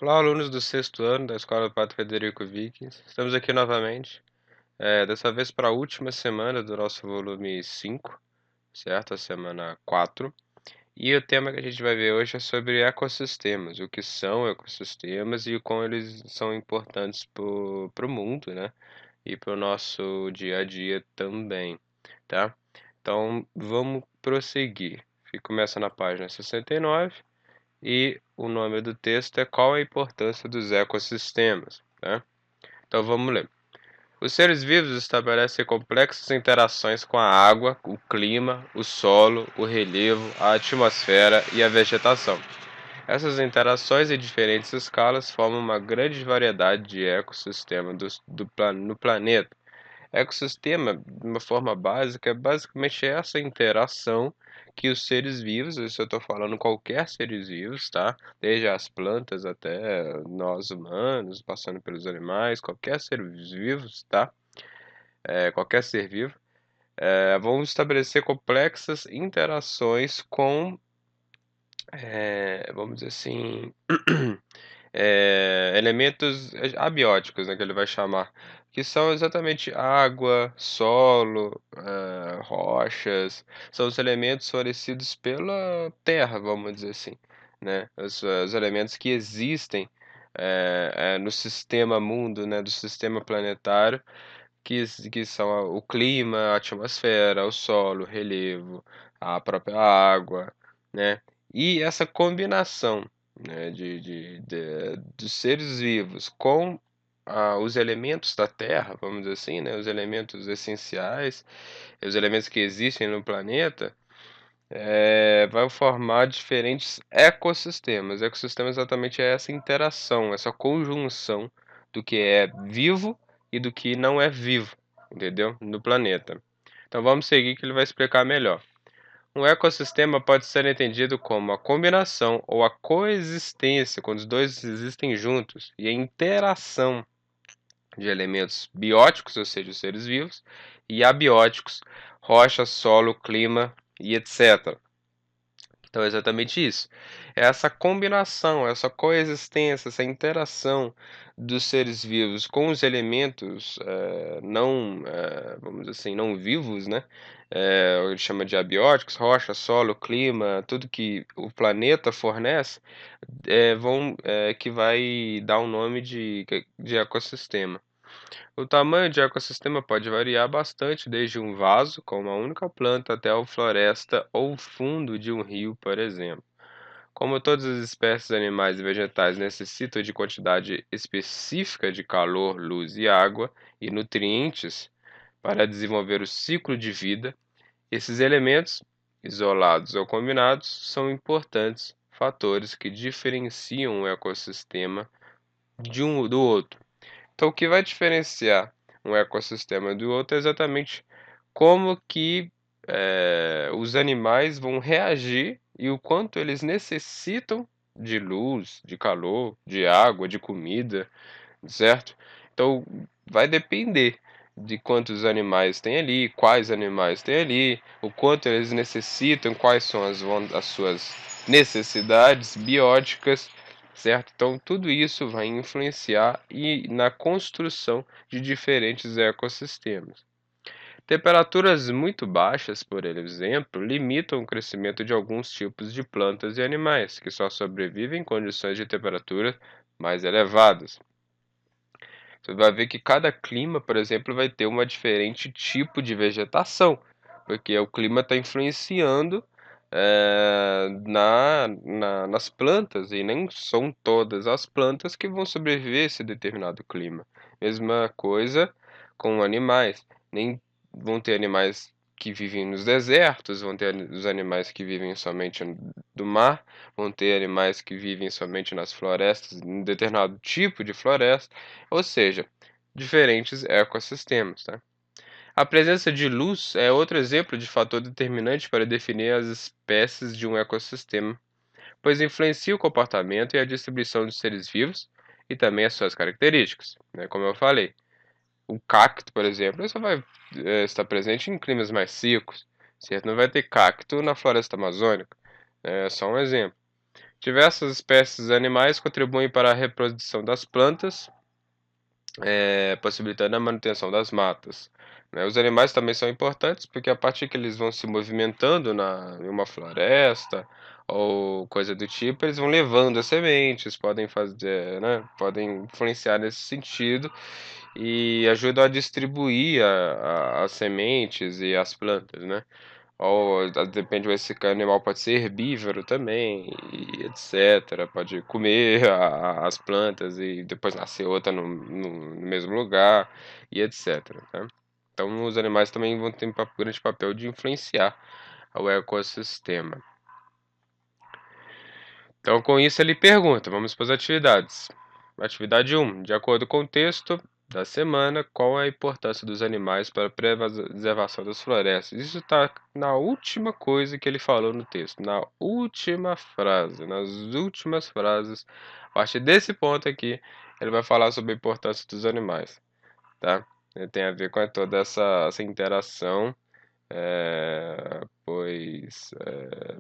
Olá, alunos do sexto ano da Escola Padre Frederico Vikings. Estamos aqui novamente, dessa vez para a última semana do nosso volume 5, certo? A semana 4. E o tema que a gente vai ver hoje é sobre ecossistemas, o que são ecossistemas e como eles são importantes para o mundo, né? E para o nosso dia a dia também, tá? Então, vamos prosseguir. Começa na página 69 e o nome do texto é Qual a importância dos ecossistemas, tá? Então vamos ler. Os seres vivos estabelecem complexas interações com a água, o clima, o solo, o relevo, a atmosfera e a vegetação. Essas interações em diferentes escalas formam uma grande variedade de ecossistemas no planeta. Ecossistema, de uma forma básica, é basicamente essa interação que os seres vivos, isso eu estou falando qualquer seres vivos, tá? Desde as plantas até nós humanos, passando pelos animais, qualquer ser vivo, tá? Qualquer ser vivo, vão estabelecer complexas interações com, vamos dizer assim, elementos abióticos, né, que ele vai chamar, que são exatamente água, solo, rochas, são os elementos fornecidos pela Terra, vamos dizer assim, né, os elementos que existem no sistema mundo, né, do sistema planetário, que são o clima, a atmosfera, o solo, o relevo, a própria água, né, e essa combinação, né, dos seres vivos com os elementos da Terra, vamos dizer assim, né, os elementos essenciais, os elementos que existem no planeta, vai formar diferentes ecossistemas. Ecossistema exatamente é essa interação, essa conjunção do que é vivo e do que não é vivo, entendeu? No planeta. Então vamos seguir que ele vai explicar melhor. Um ecossistema pode ser entendido como a combinação ou a coexistência, quando os dois existem juntos, e a interação de elementos bióticos, ou seja, os seres vivos, e abióticos, rocha, solo, clima e etc. Então é exatamente isso. É essa combinação, essa coexistência, essa interação dos seres vivos com os elementos não, vamos dizer assim, não vivos, né? Ele chama de abióticos, rocha, solo, clima, tudo que o planeta fornece, que vai dar um nome de ecossistema. O tamanho de ecossistema pode variar bastante, desde um vaso com uma única planta até a floresta ou fundo de um rio, por exemplo. Como todas as espécies animais e vegetais necessitam de quantidade específica de calor, luz e água e nutrientes para desenvolver o ciclo de vida, esses elementos, isolados ou combinados, são importantes fatores que diferenciam o ecossistema do outro. Então, o que vai diferenciar um ecossistema do outro é exatamente como que os animais vão reagir e o quanto eles necessitam de luz, de calor, de água, de comida, certo? Então, vai depender de quantos animais tem ali, quais animais tem ali, o quanto eles necessitam, quais são as suas necessidades bióticas, certo? Então, tudo isso vai influenciar na construção de diferentes ecossistemas. Temperaturas muito baixas, por exemplo, limitam o crescimento de alguns tipos de plantas e animais, que só sobrevivem em condições de temperatura mais elevadas. Você vai ver que cada clima, por exemplo, vai ter um diferente tipo de vegetação, porque o clima está influenciando nas plantas, e nem são todas as plantas que vão sobreviver a esse determinado clima. Mesma coisa com animais. Nem vão ter animais que vivem nos desertos, vão ter os animais que vivem somente do mar, vão ter animais que vivem somente nas florestas, em determinado tipo de floresta, ou seja, diferentes ecossistemas, tá? A presença de luz é outro exemplo de fator determinante para definir as espécies de um ecossistema, pois influencia o comportamento e a distribuição dos seres vivos e também as suas características, né? Como eu falei, o cacto, por exemplo, só vai estar presente em climas mais secos, certo? Não vai ter cacto na floresta amazônica, é só um exemplo. Diversas espécies animais contribuem para a reprodução das plantas, possibilitando a manutenção das matas, né. Os animais também são importantes, porque a partir que eles vão se movimentando em uma floresta ou coisa do tipo, eles vão levando as sementes, podem fazer, né, podem influenciar nesse sentido e ajudam a distribuir as sementes e as plantas, né. Ou depende, esse animal pode ser herbívoro também e etcétera, pode comer as plantas e depois nascer outra no mesmo lugar e etcétera, tá. Então os animais também vão ter um grande papel de influenciar o ecossistema. Então com isso ele pergunta, vamos para as atividades. Atividade um: de acordo com o texto da semana, qual é a importância dos animais para a preservação das florestas? Isso está na última coisa que ele falou no texto, na última frase, nas últimas frases. A partir desse ponto aqui, ele vai falar sobre a importância dos animais, tá? Tem a ver com toda essa interação, pois,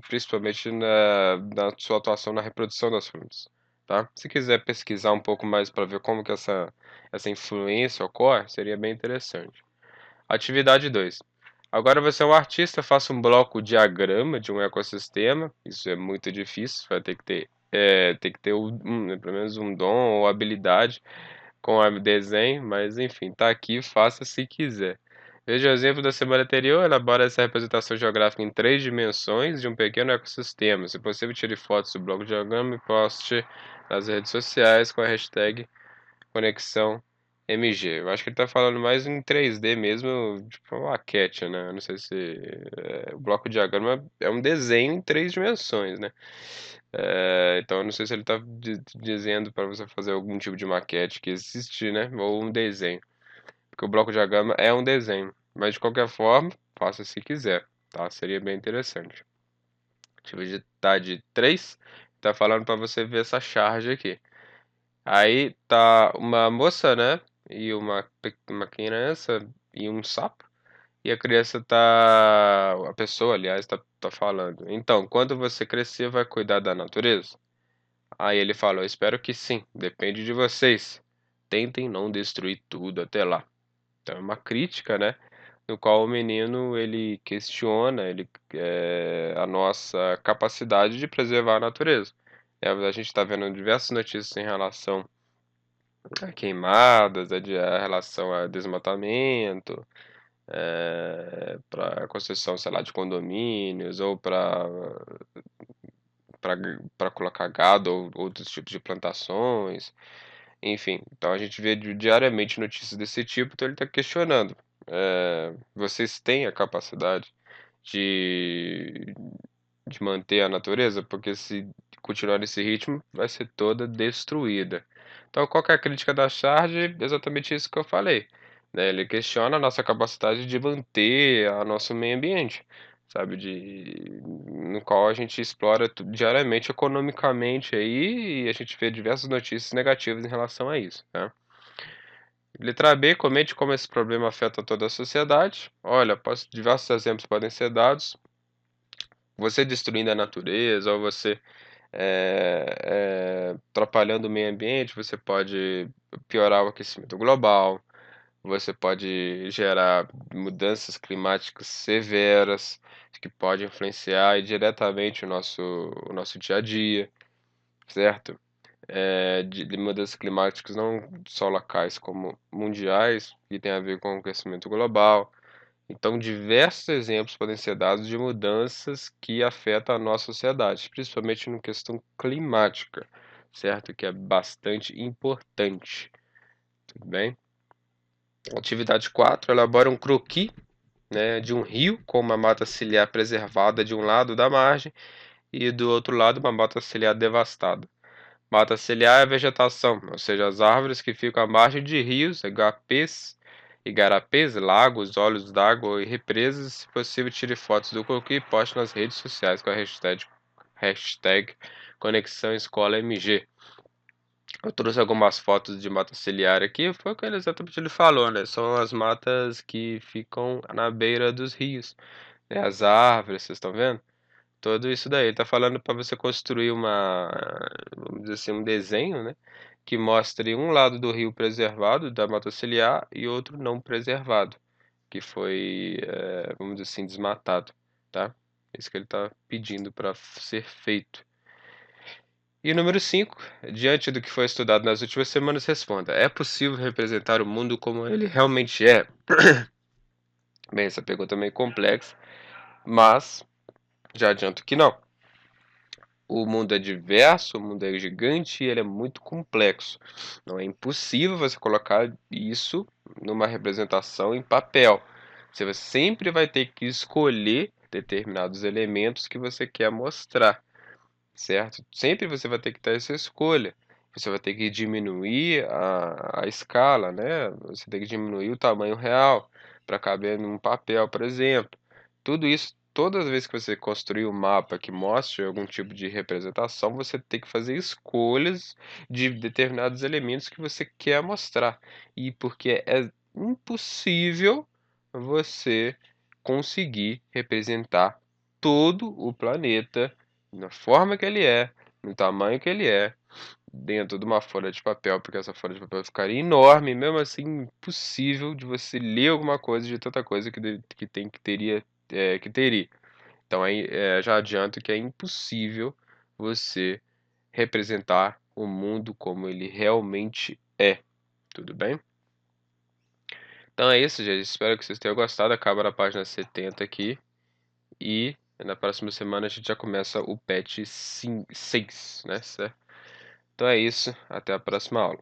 principalmente na sua atuação na reprodução das frutas, tá. Se quiser pesquisar um pouco mais para ver como que essa influência ocorre, seria bem interessante. Atividade 2: agora você é um artista, faça um bloco diagrama de um ecossistema. Isso é muito difícil, vai ter que ter, pelo menos um dom ou habilidade com a desenho, mas enfim, tá aqui, faça se quiser. Veja o exemplo da semana anterior, elabore essa representação geográfica em 3 dimensões de um pequeno ecossistema. Se possível, tire fotos do bloco de diagrama e poste nas redes sociais com a hashtag ConexãoMG. Eu acho que ele está falando mais em 3D mesmo, tipo uma maquete, né? Eu não sei se o bloco de diagrama é um desenho em 3 dimensões, né? Então eu não sei se ele está dizendo para você fazer algum tipo de maquete que existe, né? Ou um desenho. Porque o bloco de diagrama é um desenho. Mas de qualquer forma, faça se quiser, tá? Seria bem interessante. Atividade 3 está falando para você ver essa charge aqui. Aí tá uma moça, né? E uma criança e um sapo. E a criança tá. A pessoa, aliás, tá falando. Então, quando você crescer, vai cuidar da natureza? Aí ele falou: espero que sim, depende de vocês. Tentem não destruir tudo até lá. Então é uma crítica, né? No qual o menino ele questiona a nossa capacidade de preservar a natureza. A gente está vendo diversas notícias em relação a queimadas, a relação a desmatamento, para a construção, sei lá, de condomínios ou para colocar gado ou outros tipos de plantações. Enfim, então a gente vê diariamente notícias desse tipo, então ele está questionando. Vocês têm a capacidade de, de manter a natureza? Porque se continuar nesse ritmo, vai ser toda destruída. Então, qual que é a crítica da Charge? Exatamente isso que eu falei, né? Ele questiona a nossa capacidade de manter o nosso meio ambiente, sabe? No qual a gente explora diariamente, economicamente aí, e a gente vê diversas notícias negativas em relação a isso, né? Letra B, comente como esse problema afeta toda a sociedade. Olha, diversos exemplos podem ser dados. Você destruindo a natureza, ou você atrapalhando o meio ambiente, você pode piorar o aquecimento global, você pode gerar mudanças climáticas severas, que podem influenciar diretamente o nosso dia a dia, certo? De mudanças climáticas não só locais como mundiais, que tem a ver com o aquecimento global. Então, diversos exemplos podem ser dados de mudanças que afetam a nossa sociedade, principalmente na questão climática, certo? Que é bastante importante, tudo bem? Atividade 4: elabora um croquis, né, de um rio com uma mata ciliar preservada de um lado da margem e do outro lado uma mata ciliar devastada. Mata ciliar é a vegetação, ou seja, as árvores que ficam à margem de rios, igarapés, lagos, olhos d'água e represas. Se possível, tire fotos do croquis e poste nas redes sociais com a hashtag Conexão Escola MG. Eu trouxe algumas fotos de mata ciliar aqui, foi o que exatamente ele falou, né? São as matas que ficam na beira dos rios, né? As árvores, vocês estão vendo? Tudo isso daí. Ele tá falando para você construir vamos dizer assim, um desenho, né, que mostre um lado do rio preservado, da mata ciliar, e outro não preservado, que foi, vamos dizer assim, desmatado, tá. Isso que ele tá pedindo para ser feito. E número 5, diante do que foi estudado nas últimas semanas, responda: é possível representar o mundo como ele realmente é? Bem, essa pergunta é meio complexa, mas já adianto que não. O mundo é diverso, o mundo é gigante e ele é muito complexo. Não é impossível você colocar isso numa representação em papel. Você sempre vai ter que escolher determinados elementos que você quer mostrar, certo? Sempre você vai ter que ter essa escolha. Você vai ter que diminuir a escala, né? Você tem que diminuir o tamanho real para caber num papel, por exemplo. Tudo isso, todas as vezes que você construir um mapa que mostre algum tipo de representação, você tem que fazer escolhas de determinados elementos que você quer mostrar. E porque é impossível você conseguir representar todo o planeta na forma que ele é, no tamanho que ele é, dentro de uma folha de papel, porque essa folha de papel ficaria enorme, mesmo assim impossível de você ler alguma coisa de tanta coisa que tem que teria que teria. Então aí, já adianto que é impossível você representar o mundo como ele realmente é, tudo bem? Então é isso, gente. Espero que vocês tenham gostado. Acaba na página 70 aqui. E na próxima semana a gente já começa o patch 6, né? Certo? Então é isso. Até a próxima aula.